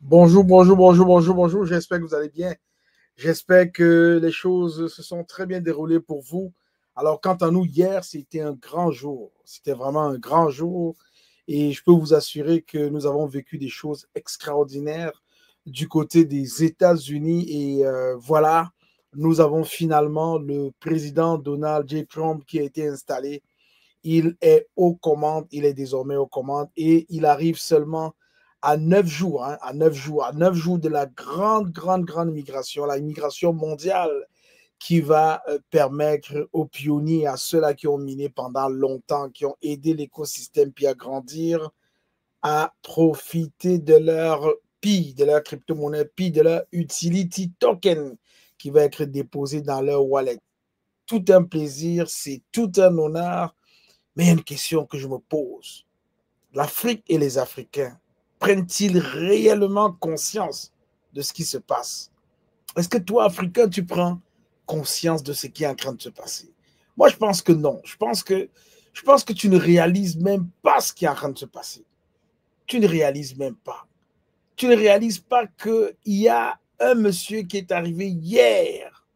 Bonjour, bonjour, bonjour, bonjour, bonjour. J'espère que vous allez bien. J'espère que les choses se sont très bien déroulées pour vous. Alors, quant à nous, hier, c'était un grand jour. C'était vraiment un grand jour. Et je peux vous assurer que nous avons vécu des choses extraordinaires du côté des États-Unis. Et voilà, nous avons finalement le président Donald J. Trump qui a été installé. Il est aux commandes, il est désormais aux commandes et il arrive seulement à 9 jours, hein, à 9 jours de la grande migration, la migration mondiale qui va permettre aux pionniers, à ceux-là qui ont miné pendant longtemps, qui ont aidé l'écosystème puis à grandir, à profiter de leur PI, de leur crypto-monnaie PI, de leur utility token qui va être déposé dans leur wallet. Tout un plaisir, c'est tout un honneur. Mais il y a une question que je me pose. L'Afrique et les Africains prennent-ils réellement conscience de ce qui se passe? Est-ce que toi, Africain, tu prends conscience de ce qui est en train de se passer? Moi, je pense que non. Je pense que tu ne réalises même pas ce qui est en train de se passer. Tu ne réalises même pas. Tu ne réalises pas qu'il y a un monsieur qui est arrivé hier,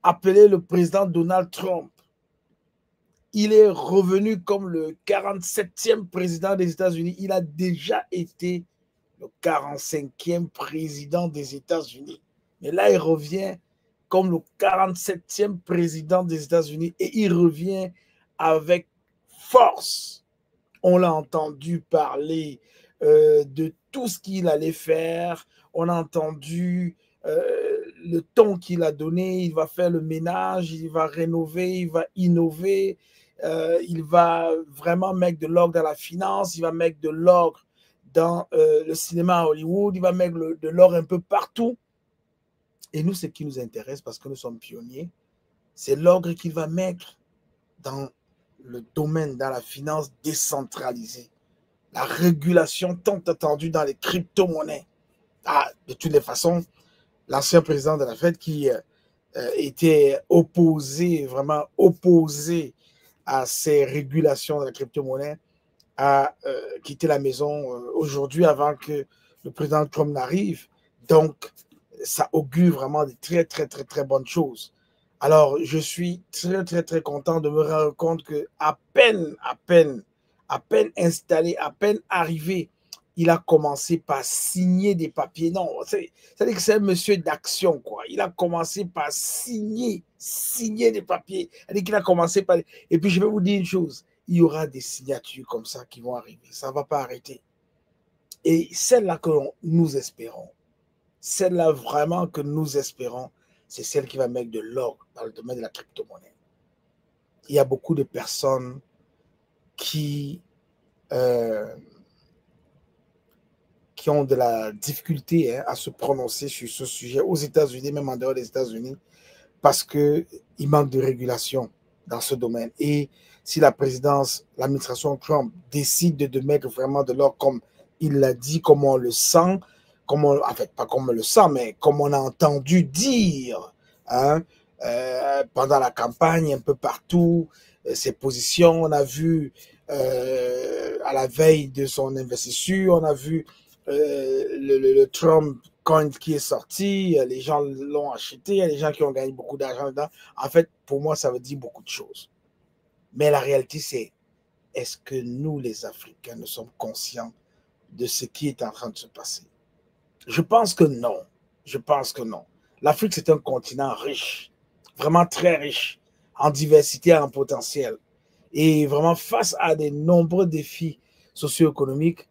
appelé le président Donald Trump. Il est revenu comme le 47e président des États-Unis. Il a déjà été le 45e président des États-Unis. Mais là, il revient comme le 47e président des États-Unis et il revient avec force. On l'a entendu parler de tout ce qu'il allait faire. On a entendu le ton qu'il a donné. Il va faire le ménage, il va rénover, il va innover. Il va vraiment mettre de l'ordre dans la finance, il va mettre de l'ordre dans le cinéma à Hollywood, il va mettre de l'ordre un peu partout. Et nous, ce qui nous intéresse, parce que nous sommes pionniers, c'est l'ordre qu'il va mettre dans le domaine, dans la finance décentralisée, la régulation tant attendue dans les crypto-monnaies. Ah, de toutes les façons, l'ancien président de la Fed qui était opposé, vraiment opposé à ces régulations de la crypto-monnaie, a quitté la maison aujourd'hui avant que le président Trump n'arrive. Donc, ça augure vraiment de très bonnes choses. Alors, je suis très content de me rendre compte que à peine installé, à peine arrivé, il a commencé par signer des papiers. Non, c'est-à-dire que c'est un monsieur d'action, quoi. Il a commencé par signer des papiers. C'est-à-dire qu'il a commencé par... Et puis, je vais vous dire une chose, il y aura des signatures comme ça qui vont arriver. Ça ne va pas arrêter. Et celle-là que nous espérons, celle-là vraiment que nous espérons, c'est celle qui va mettre de l'or dans le domaine de la crypto-monnaie. Il y a beaucoup de personnes qui, euh, qui ont de la difficulté à se prononcer sur ce sujet aux États-Unis, même en dehors des États-Unis, parce qu'il manque de régulation dans ce domaine. Et si la présidence, l'administration Trump décide de mettre vraiment de l'or comme il l'a dit, comme on le sent, en fait, pas comme on le sent, mais comme on a entendu dire hein, pendant la campagne, un peu partout, ses positions, on a vu à la veille de son investiture, on a vu le Trump coin qui est sorti, les gens l'ont acheté, il y a des gens qui ont gagné beaucoup d'argent dedans. En fait, pour moi, ça veut dire beaucoup de choses. Mais la réalité, c'est est-ce que nous, les Africains, nous sommes conscients de ce qui est en train de se passer? Je pense que non. Je pense que non. L'Afrique, c'est un continent riche, vraiment très riche, en diversité, en potentiel. Et vraiment, face à de nombreux défis socio-économiques,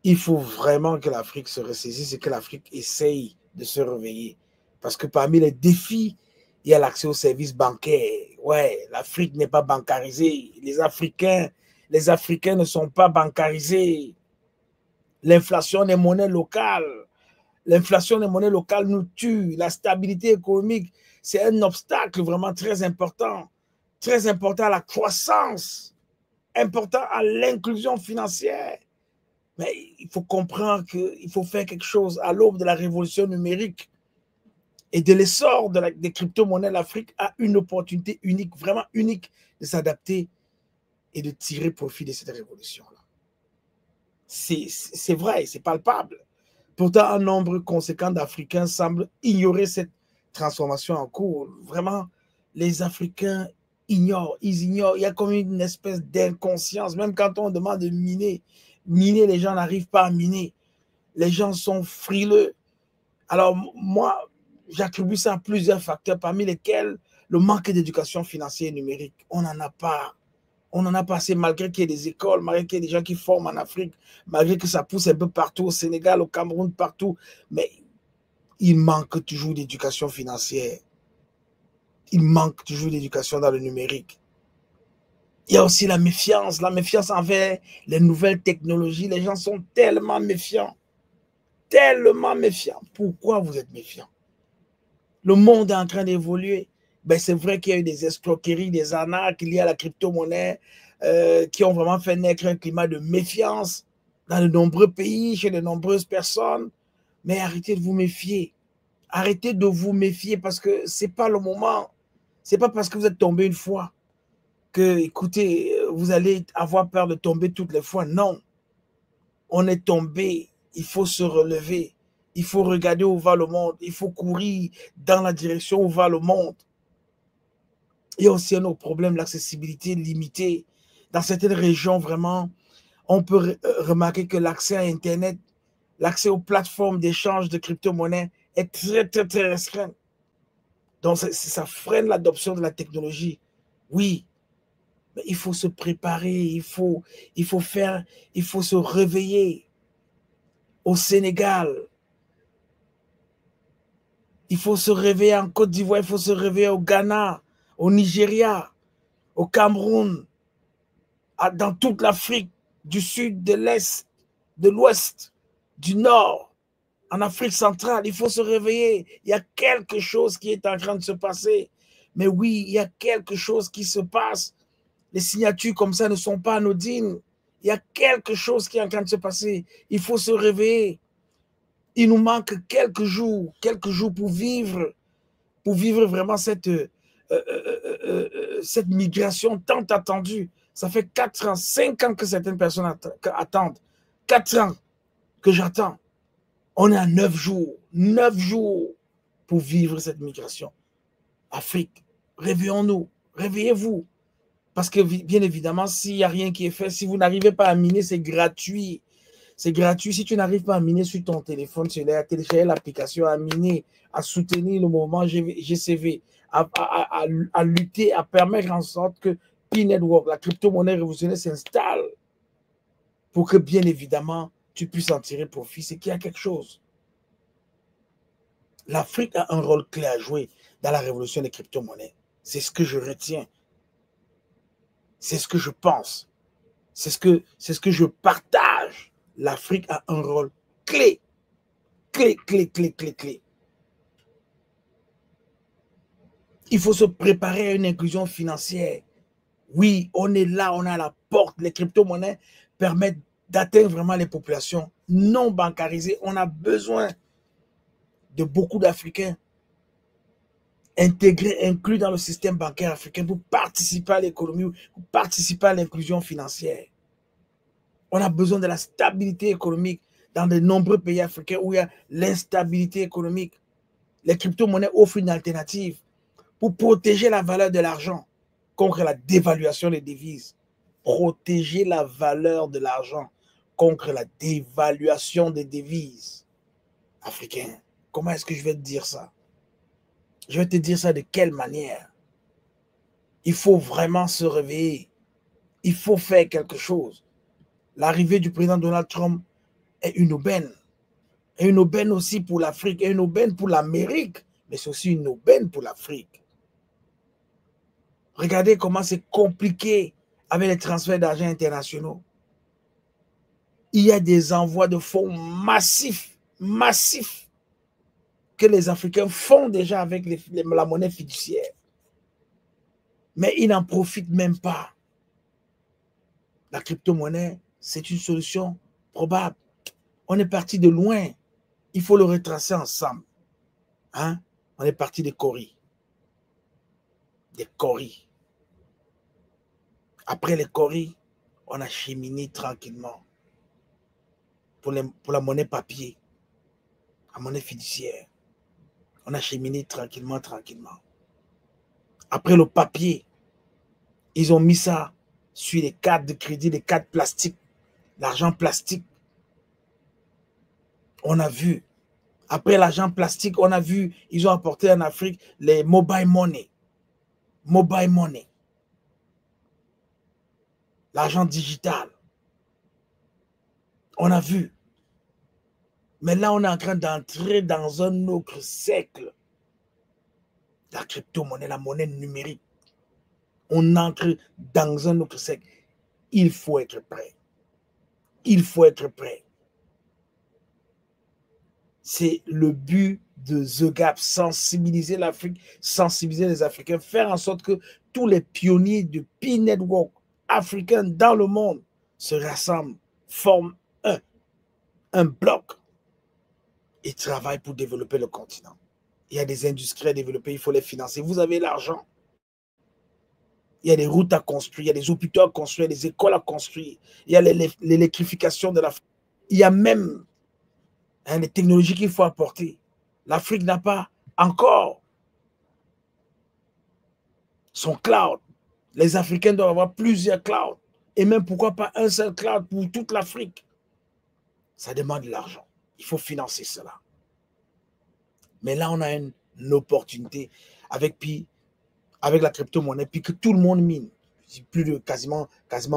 il faut vraiment que l'Afrique se ressaisisse et que l'Afrique essaye de se réveiller. Parce que parmi les défis, il y a l'accès aux services bancaires. Ouais, l'Afrique n'est pas bancarisée. Les Africains ne sont pas bancarisés. L'inflation des monnaies locales. L'inflation des monnaies locales nous tue. La stabilité économique, c'est un obstacle vraiment très important à la croissance, important à l'inclusion financière. Mais il faut comprendre qu'il faut faire quelque chose à l'aube de la révolution numérique et de l'essor des crypto-monnaies. L'Afrique a une opportunité unique, vraiment unique, de s'adapter et de tirer profit de cette révolution-là. C'est vrai, c'est palpable. Pourtant, un nombre conséquent d'Africains semble ignorer cette transformation en cours. Vraiment, les Africains ignorent, ils ignorent. Il y a comme une espèce d'inconscience. Même quand on demande de miner, les gens n'arrivent pas à miner. Les gens sont frileux. Alors, moi, j'attribue ça à plusieurs facteurs, parmi lesquels le manque d'éducation financière et numérique. On n'en a pas. On n'en a pas assez, malgré qu'il y ait des écoles, malgré qu'il y ait des gens qui forment en Afrique, malgré que ça pousse un peu partout, au Sénégal, au Cameroun, partout. Mais il manque toujours d'éducation financière. Il manque toujours d'éducation dans le numérique. Il y a aussi la méfiance envers les nouvelles technologies. Les gens sont tellement méfiants. Tellement méfiants. Pourquoi vous êtes méfiants? Le monde est en train d'évoluer. Ben, c'est vrai qu'il y a eu des escroqueries, des arnaques liées à la crypto-monnaie qui ont vraiment fait naître un climat de méfiance dans de nombreux pays, chez de nombreuses personnes. Mais arrêtez de vous méfier. Arrêtez de vous méfier parce que ce n'est pas le moment. Ce n'est pas parce que vous êtes tombé une fois que, écoutez, vous allez avoir peur de tomber toutes les fois. Non. On est tombé. Il faut se relever. Il faut regarder où va le monde. Il faut courir dans la direction où va le monde. Il y a aussi un autre problème, l'accessibilité limitée. Dans certaines régions, vraiment, on peut remarquer que l'accès à Internet, l'accès aux plateformes d'échange de crypto-monnaies est très, très, très restreint. Donc, ça freine l'adoption de la technologie. Oui, mais il faut se préparer, il faut se réveiller. Au Sénégal, il faut se réveiller en Côte d'Ivoire, il faut se réveiller au Ghana, au Nigeria, au Cameroun, dans toute l'Afrique, du sud, de l'est, de l'ouest, du nord, en Afrique centrale. Il faut se réveiller. Il y a quelque chose qui est en train de se passer. Mais oui, il y a quelque chose qui se passe. Les signatures comme ça ne sont pas anodines. Il y a quelque chose qui est en train de se passer. Il faut se réveiller. Il nous manque quelques jours pour vivre vraiment cette migration tant attendue. Ça fait 4 ans, 5 ans que certaines personnes attendent. 4 ans que j'attends. On est à 9 jours. 9 jours pour vivre cette migration. Afrique, réveillons-nous. Réveillez-vous. Parce que, bien évidemment, s'il n'y a rien qui est fait, si vous n'arrivez pas à miner, c'est gratuit. C'est gratuit. Si tu n'arrives pas à miner sur ton téléphone, à télécharger l'application, à miner, à soutenir le mouvement GCV, à lutter, à permettre en sorte que P-Network, la crypto-monnaie révolutionnaire, s'installe pour que, bien évidemment, tu puisses en tirer profit. C'est qu'il y a quelque chose. L'Afrique a un rôle clé à jouer dans la révolution des crypto-monnaies. C'est ce que je retiens. C'est ce que je pense. C'est ce que je partage. L'Afrique a un rôle clé. Clé. Il faut se préparer à une inclusion financière. Oui, on est là, on est à la porte. Les crypto-monnaies permettent d'atteindre vraiment les populations non bancarisées. On a besoin de beaucoup d'Africains intégrés, inclus dans le système bancaire africain pour participer à l'économie, pour participer à l'inclusion financière. On a besoin de la stabilité économique dans de nombreux pays africains où il y a l'instabilité économique. Les crypto-monnaies offrent une alternative pour protéger la valeur de l'argent contre la dévaluation des devises. Protéger la valeur de l'argent contre la dévaluation des devises. Africains, comment est-ce que je vais te dire ça? Je vais te dire ça de quelle manière? Il faut vraiment se réveiller. Il faut faire quelque chose. L'arrivée du président Donald Trump est une aubaine. Et une aubaine aussi pour l'Afrique, et une aubaine pour l'Amérique, mais c'est aussi une aubaine pour l'Afrique. Regardez comment c'est compliqué avec les transferts d'argent internationaux. Il y a des envois de fonds massifs que les Africains font déjà avec la monnaie fiduciaire. Mais ils n'en profitent même pas. La crypto-monnaie, c'est une solution probable. On est parti de loin. Il faut le retracer ensemble. Hein? On est parti des coris. Des coris. Après les coris, on a cheminé tranquillement pour la monnaie papier. à monnaie fiduciaire. On a cheminé tranquillement, tranquillement. Après le papier, ils ont mis ça sur les cartes de crédit, les cartes plastiques, l'argent plastique. On a vu. Après l'argent plastique, on a vu, ils ont apporté en Afrique les mobile money. Mobile money. L'argent digital. On a vu. Mais là, on est en train d'entrer dans un autre siècle. La crypto-monnaie, la monnaie numérique. On entre dans un autre siècle. Il faut être prêt. Il faut être prêt. C'est le but de The Gap, sensibiliser l'Afrique, sensibiliser les Africains, faire en sorte que tous les pionniers de P-Network africains dans le monde se rassemblent, forment un bloc et travaillent pour développer le continent. Il y a des industries à développer, il faut les financer. Vous avez l'argent. Il y a des routes à construire, il y a des hôpitaux à construire, des écoles à construire. Il y a l'électrification de l'Afrique. Il y a même les technologies qu'il faut apporter. L'Afrique n'a pas encore son cloud. Les Africains doivent avoir plusieurs clouds. Et même pourquoi pas un seul cloud pour toute l'Afrique. Ça demande de l'argent. Il faut financer cela. Mais là, on a une opportunité avec la crypto-monnaie, puis que tout le monde mine. Plus de, quasiment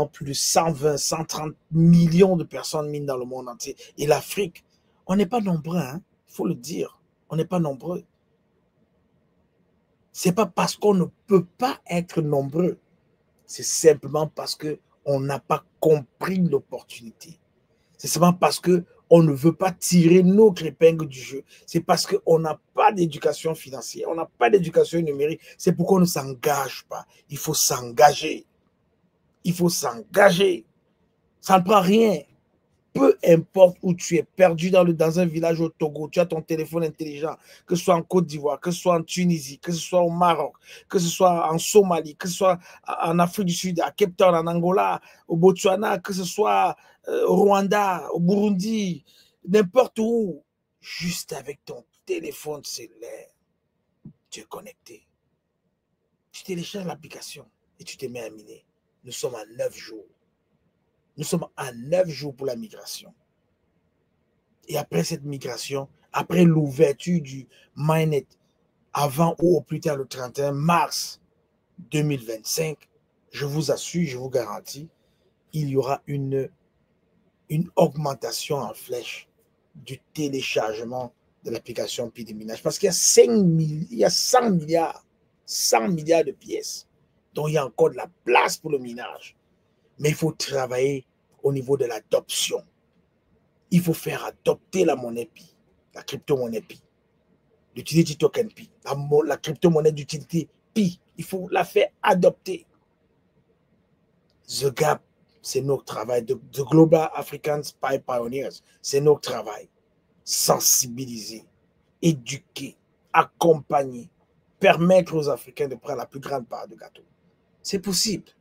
plus de 120, 130 millions de personnes minent dans le monde entier. Et l'Afrique, on n'est pas nombreux, hein? Il faut le dire. On n'est pas nombreux. Ce n'est pas parce qu'on ne peut pas être nombreux. C'est simplement parce qu'on n'a pas compris l'opportunité. C'est seulement parce qu'on ne veut pas tirer notre épingle du jeu. C'est parce qu'on n'a pas d'éducation financière, on n'a pas d'éducation numérique. C'est pourquoi on ne s'engage pas. Il faut s'engager. Il faut s'engager. Ça ne prend rien. Peu importe où tu es, perdu dans un village au Togo, tu as ton téléphone intelligent, que ce soit en Côte d'Ivoire, que ce soit en Tunisie, que ce soit au Maroc, que ce soit en Somalie, que ce soit en Afrique du Sud, à Cape Town, en Angola, au Botswana, que ce soit au Rwanda, au Burundi, n'importe où, juste avec ton téléphone cellulaire, tu es connecté. Tu télécharges l'application et tu te mets à miner. Nous sommes à 9 jours. Nous sommes à 9 jours pour la migration. Et après cette migration, après l'ouverture du Mainnet, avant ou au plus tard le 31 mars 2025, je vous assure, je vous garantis, il y aura une augmentation en flèche du téléchargement de l'application Pi de minage. Parce qu'il y a 100 milliards de pièces. Donc il y a encore de la place pour le minage. Mais il faut travailler au niveau de l'adoption. Il faut faire adopter la monnaie Pi, la crypto-monnaie Pi, l'utility token Pi, la crypto-monnaie d'utilité Pi. Il faut la faire adopter. The Gap, c'est notre travail. The Global African Pi Pioneers, c'est notre travail. Sensibiliser, éduquer, accompagner, permettre aux Africains de prendre la plus grande part du gâteau. C'est possible.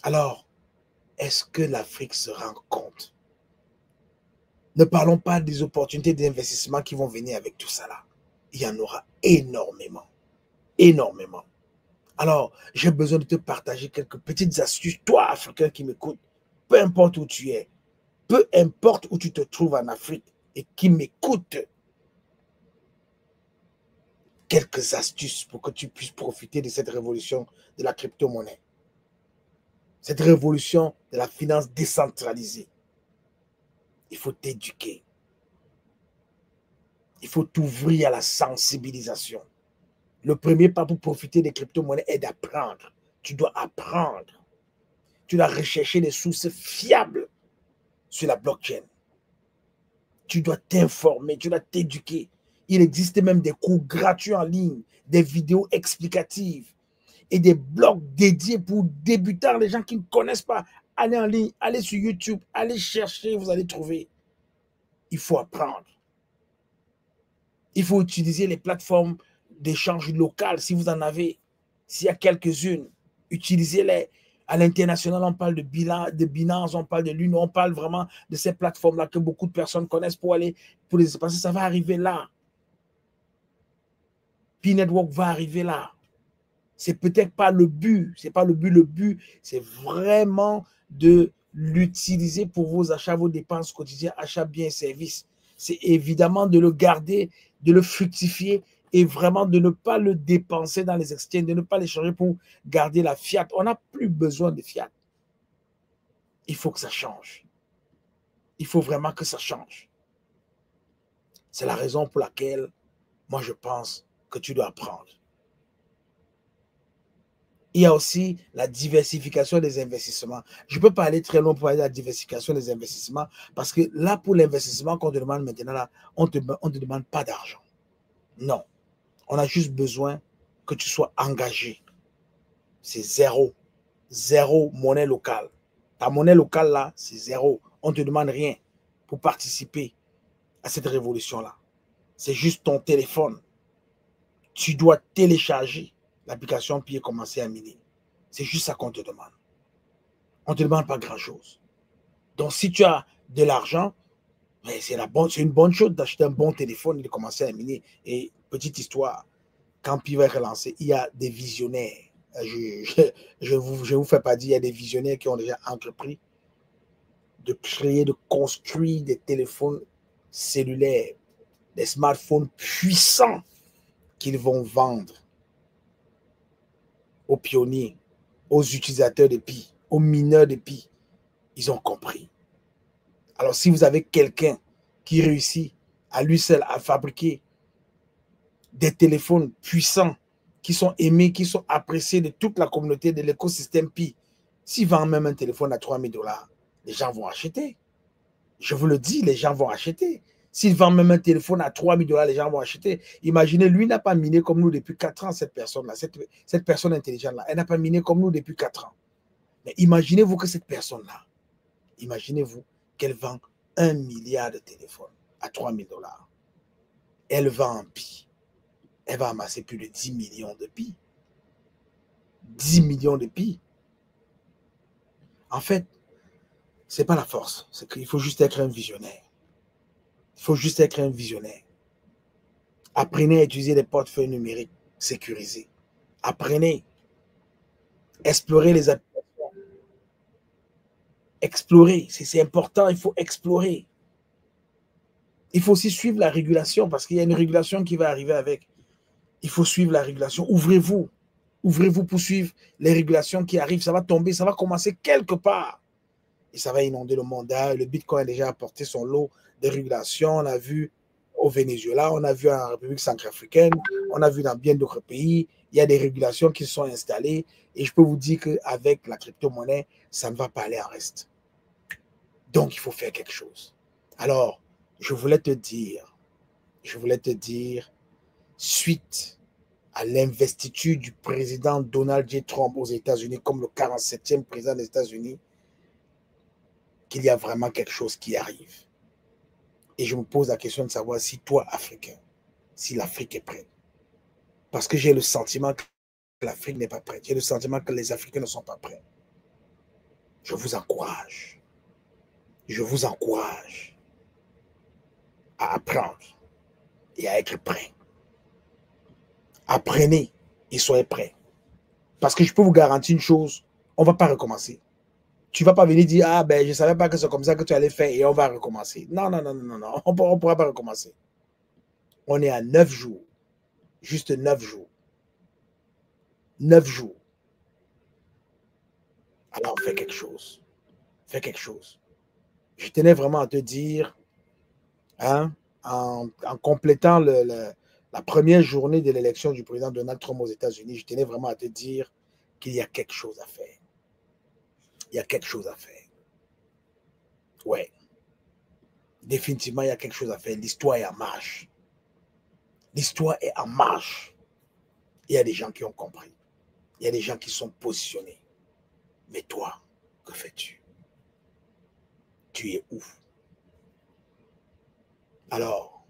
Alors, est-ce que l'Afrique se rend compte? Ne parlons pas des opportunités d'investissement qui vont venir avec tout ça là. Il y en aura énormément. Énormément. Alors, j'ai besoin de te partager quelques petites astuces, toi, Africain qui m'écoute, peu importe où tu es, peu importe où tu te trouves en Afrique et qui m'écoute, quelques astuces pour que tu puisses profiter de cette révolution de la crypto-monnaie. Cette révolution de la finance décentralisée. Il faut t'éduquer. Il faut t'ouvrir à la sensibilisation. Le premier pas pour profiter des crypto-monnaies est d'apprendre. Tu dois apprendre. Tu dois rechercher des sources fiables sur la blockchain. Tu dois t'informer, tu dois t'éduquer. Il existe même des cours gratuits en ligne, des vidéos explicatives et des blogs dédiés pour débutants, les gens qui ne connaissent pas. Allez en ligne, allez sur YouTube, allez chercher, vous allez trouver. Il faut apprendre. Il faut utiliser les plateformes d'échange locales si vous en avez. S'il y a quelques-unes, utilisez-les. À l'international, on parle de Binance, on parle de l'Une, on parle vraiment de ces plateformes-là que beaucoup de personnes connaissent pour les passer. Ça va arriver là. P-Network va arriver là. C'est peut-être pas le but. C'est pas le but. Le but, c'est vraiment de l'utiliser pour vos achats, vos dépenses quotidiennes, achats, biens et services. C'est évidemment de le garder, de le fructifier et vraiment de ne pas le dépenser dans les exchanges, de ne pas les changer pour garder la fiat. On n'a plus besoin de fiat. Il faut que ça change. Il faut vraiment que ça change. C'est la raison pour laquelle moi je pense que tu dois apprendre. Il y a aussi la diversification des investissements. Je ne peux pas aller très loin pour aller à la diversification des investissements parce que là, pour l'investissement qu'on te demande maintenant, là, on ne te demande pas d'argent. Non. On a juste besoin que tu sois engagé. C'est zéro. Zéro monnaie locale. Ta monnaie locale, là, c'est zéro. On ne te demande rien pour participer à cette révolution-là. C'est juste ton téléphone. Tu dois télécharger l'application puis commencer à miner. C'est juste ça qu'on te demande. On ne te demande pas grand-chose. Donc, si tu as de l'argent, c'est une bonne chose d'acheter un bon téléphone et de commencer à miner. Et petite histoire, quand Pi va être relancé, il y a des visionnaires. Je vous fais pas dire, il y a des visionnaires qui ont déjà entrepris de créer, de construire des téléphones cellulaires, des smartphones puissants qu'ils vont vendre aux pionniers, aux utilisateurs de Pi, aux mineurs de Pi. Ils ont compris. Alors, si vous avez quelqu'un qui réussit à lui seul à fabriquer des téléphones puissants qui sont aimés, qui sont appréciés de toute la communauté de l'écosystème Pi, s'il vend même un téléphone à 3 000 $, les gens vont acheter. Je vous le dis, les gens vont acheter. S'il vend même un téléphone à 3 000 $, les gens vont acheter. Imaginez, lui n'a pas miné comme nous depuis 4 ans, cette personne-là, cette personne intelligente-là. Elle n'a pas miné comme nous depuis 4 ans. Mais imaginez-vous que cette personne-là, imaginez-vous qu'elle vend 1 milliard de téléphones à 3 000 $. Elle vend en Pi. Elle va amasser plus de 10 millions de Pi. 10 millions de Pi. En fait, ce n'est pas la force. C'est qu'il faut juste être un visionnaire. Il faut juste être un visionnaire. Apprenez à utiliser des portefeuilles numériques sécurisés. Apprenez. Explorez les applications. Explorer. C'est important. Il faut explorer. Il faut aussi suivre la régulation parce qu'il y a une régulation qui va arriver avec. Il faut suivre la régulation. Ouvrez-vous. Ouvrez-vous pour suivre les régulations qui arrivent. Ça va tomber. Ça va commencer quelque part. Et ça va inonder le monde. Le Bitcoin a déjà apporté son lot de régulations. On a vu au Venezuela, on a vu en République centrafricaine, on a vu dans bien d'autres pays, il y a des régulations qui sont installées. Et je peux vous dire qu'avec la crypto-monnaie, ça ne va pas aller en reste. Donc, il faut faire quelque chose. Alors, je voulais te dire, suite à l'investiture du président Donald J. Trump aux États-Unis comme le 47e président des États-Unis, qu'il y a vraiment quelque chose qui arrive. Et je me pose la question de savoir si toi, Africain, si l'Afrique est prête. Parce que j'ai le sentiment que l'Afrique n'est pas prête. J'ai le sentiment que les Africains ne sont pas prêts. Je vous encourage. Je vous encourage à apprendre et à être prêt. Apprenez et soyez prêts. Parce que je peux vous garantir une chose, on ne va pas recommencer. Tu ne vas pas venir dire, ah ben je ne savais pas que c'est comme ça que tu allais faire et on va recommencer. Non, non, non, non, non, on ne pourra pas recommencer. On est à 9 jours. Juste 9 jours. 9 jours. Alors fais quelque chose. Fais quelque chose. Je tenais vraiment à te dire, hein, en complétant la première journée de l'élection du président Donald Trump aux États-Unis, je tenais vraiment à te dire qu'il y a quelque chose à faire. Il y a quelque chose à faire. Ouais. Définitivement, il y a quelque chose à faire. L'histoire est en marche. L'histoire est en marche. Il y a des gens qui ont compris. Il y a des gens qui sont positionnés. Mais toi, que fais-tu? Tu es où? Alors,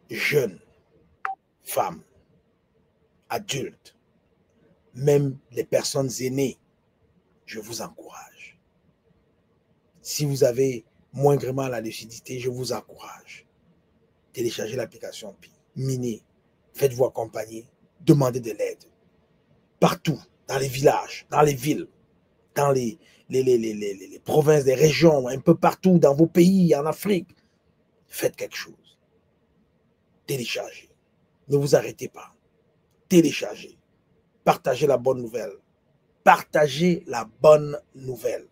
jeunes, femmes, adultes, même les personnes aînées, je vous encourage. Si vous avez moindrement la lucidité, je vous encourage. Téléchargez l'application Pi, minez, faites-vous accompagner, demandez de l'aide. Partout, dans les villages, dans les villes, dans les provinces, les régions, un peu partout, dans vos pays, en Afrique, faites quelque chose. Téléchargez. Ne vous arrêtez pas. Téléchargez. Partagez la bonne nouvelle. Partagez la bonne nouvelle.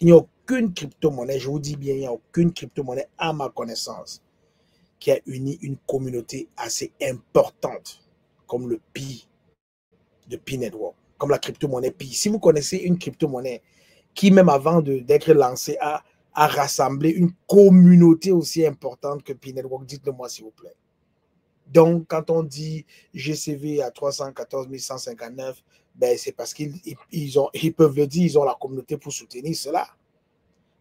Il n'y a aucune crypto-monnaie, je vous dis bien, il n'y a aucune crypto-monnaie à ma connaissance qui a uni une communauté assez importante comme le Pi, de Pi Network, comme la crypto-monnaie Pi. Si vous connaissez une crypto-monnaie qui, même avant d'être lancée, a rassemblé une communauté aussi importante que Pi Network, dites-le moi s'il vous plaît. Donc, quand on dit GCV à 314 159, ben c'est parce qu'ils peuvent le dire, ils ont la communauté pour soutenir cela.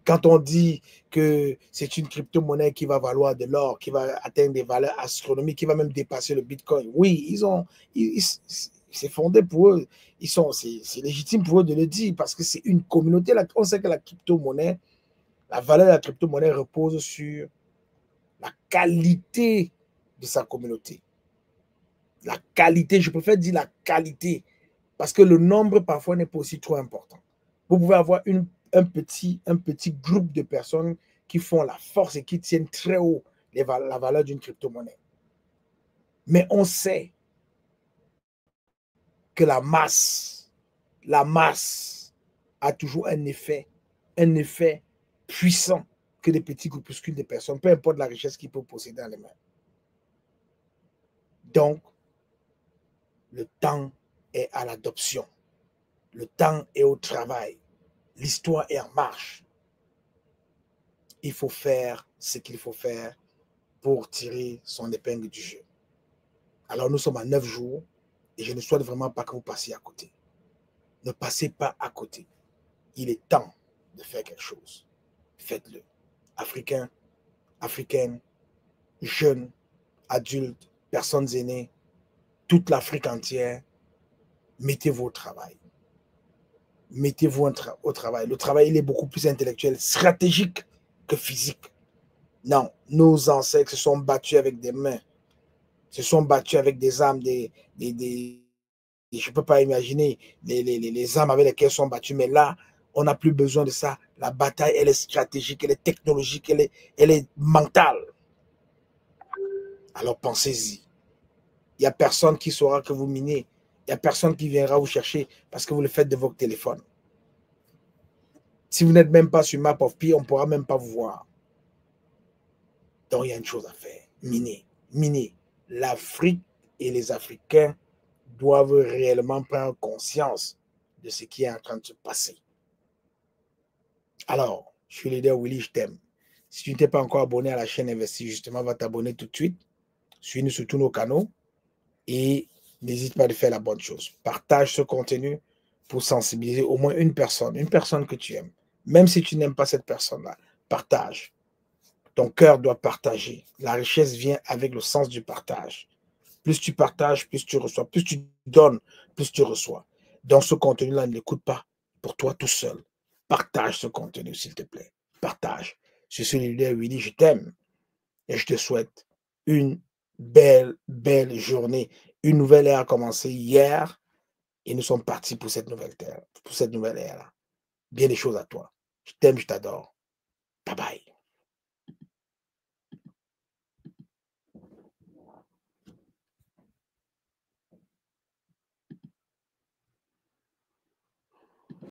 Quand on dit que c'est une crypto-monnaie qui va valoir de l'or, qui va atteindre des valeurs astronomiques, qui va même dépasser le Bitcoin, oui, c'est fondé pour eux. C'est légitime pour eux de le dire parce que c'est une communauté. On sait que la crypto-monnaie, la valeur de la crypto-monnaie repose sur la qualité de sa communauté. La qualité, je préfère dire la qualité, parce que le nombre parfois n'est pas aussi trop important. Vous pouvez avoir un petit groupe de personnes qui font la force et qui tiennent très haut la valeur d'une crypto-monnaie. Mais on sait que la masse a toujours un effet puissant que des petits groupuscules de personnes, peu importe la richesse qu'ils peuvent posséder dans les mains. Donc, le temps est à l'adoption. Le temps est au travail. L'histoire est en marche. Il faut faire ce qu'il faut faire pour tirer son épingle du jeu. Alors, nous sommes à 9 jours et je ne souhaite vraiment pas que vous passiez à côté. Ne passez pas à côté. Il est temps de faire quelque chose. Faites-le. Africains, Africaines, jeunes, adultes, personnes aînées, toute l'Afrique entière, mettez-vous au travail. Mettez-vous au travail. Le travail, il est beaucoup plus intellectuel, stratégique que physique. Non, nos ancêtres se sont battus avec des mains, se sont battus avec des armes, je ne peux pas imaginer les armes avec lesquelles ils sont battus, mais là, on n'a plus besoin de ça. La bataille, elle est stratégique, elle est technologique, elle est mentale. Alors pensez-y. Il n'y a personne qui saura que vous minez. Il n'y a personne qui viendra vous chercher parce que vous le faites de votre téléphone. Si vous n'êtes même pas sur Map of Pi, on ne pourra même pas vous voir. Donc, il y a une chose à faire. Miner. Miner. L'Afrique et les Africains doivent réellement prendre conscience de ce qui est en train de se passer. Alors, je suis le leader Willy, je t'aime. Si tu n'es pas encore abonné à la chaîne Investir, justement, va t'abonner tout de suite. Suis-nous sur tous nos canaux et n'hésite pas à faire la bonne chose. Partage ce contenu pour sensibiliser au moins une personne que tu aimes. Même si tu n'aimes pas cette personne-là, partage. Ton cœur doit partager. La richesse vient avec le sens du partage. Plus tu partages, plus tu reçois. Plus tu donnes, plus tu reçois. Donc, ce contenu-là, ne l'écoute pas pour toi tout seul. Partage ce contenu, s'il te plaît. Partage. Je suis le leader Willy, je t'aime. Et je te souhaite une belle journée. Une nouvelle ère a commencé hier. Et nous sommes partis pour cette nouvelle ère. Pour cette nouvelle ère-là. Bien des choses à toi. Je t'aime, je t'adore. Bye bye.